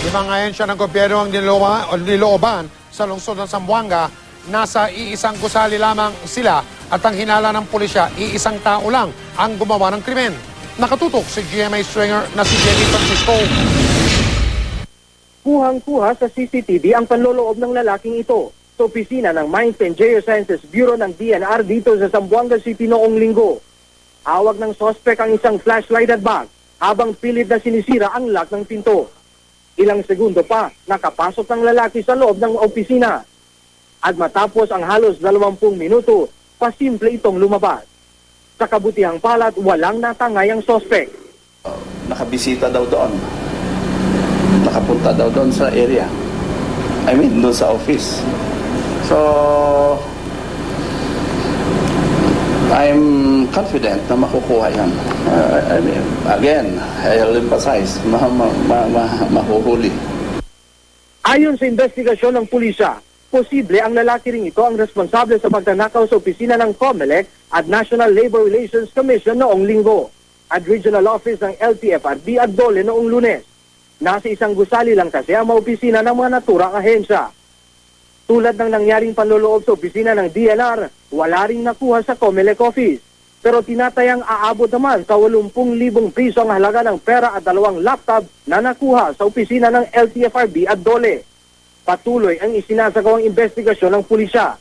Limang ahensya ng gobyerno ang nilooban sa lungsod ng Zamboanga. Nasa iisang gusali lamang sila at ang hinala ng pulisya, iisang tao lang ang gumawa ng krimen. Nakatutok si GMA stringer na si Jenny Francisco. Kuhang-kuha sa CCTV ang panloloob ng lalaking ito sa opisina ng Mines and Geosciences Bureau ng DNR dito sa Zamboanga City noong linggo. Hawak ng sospek ang isang flashlighted bag habang pilit na sinisira ang lock ng pinto. Ilang segundo pa, nakapasok ang lalaki sa loob ng opisina. At matapos ang halos 20 minuto, pasimple itong lumabas. Sa kabutihang palad, walang natangay ang sospek. Nakabisita daw doon. Nakapunta daw doon sa area. I mean, doon sa office. So, I'm confident na makukuha yan. I mean, again, I'll emphasize, mahuhuli. Ayon sa investigasyon ng pulisya, posible ang lalaki ring ito ang responsable sa pagtanakaw sa opisina ng COMELEC at National Labor Relations Commission noong linggo at Regional Office ng LTFRB at DOLE noong Lunes. Nasa isang gusali lang kasi ang mga opisina ng mga naturang ahensya. Tulad ng nangyaring panloloob sa opisina ng DNR, wala ring nakuha sa COMELEC office. Pero tinatayang aabot naman sa 80,000 piso ang halaga ng pera at 2 laptop na nakuha sa opisina ng LTFRB at DOLE. Patuloy ang isinasagawang investigasyon ng pulisya.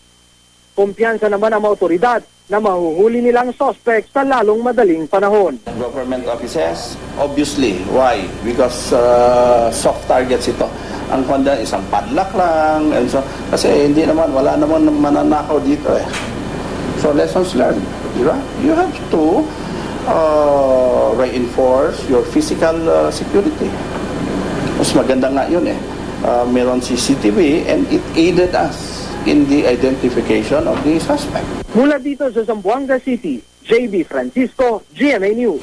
Kumpiyansa naman ang mga otoridad na mahuhuli nilang suspect sa lalong madaling panahon. Government offices, obviously. Why? Because soft targets ito. Ang kanda isang padlock lang. And so, kasi hindi naman, wala naman mananakaw dito eh. So lessons learned. Diba? You have to reinforce your physical security. Mas maganda nga yun eh. Meron CCTV and it aided us in the identification of the suspect. Mula dito sa Zamboanga City, JB Francisco, GMA News.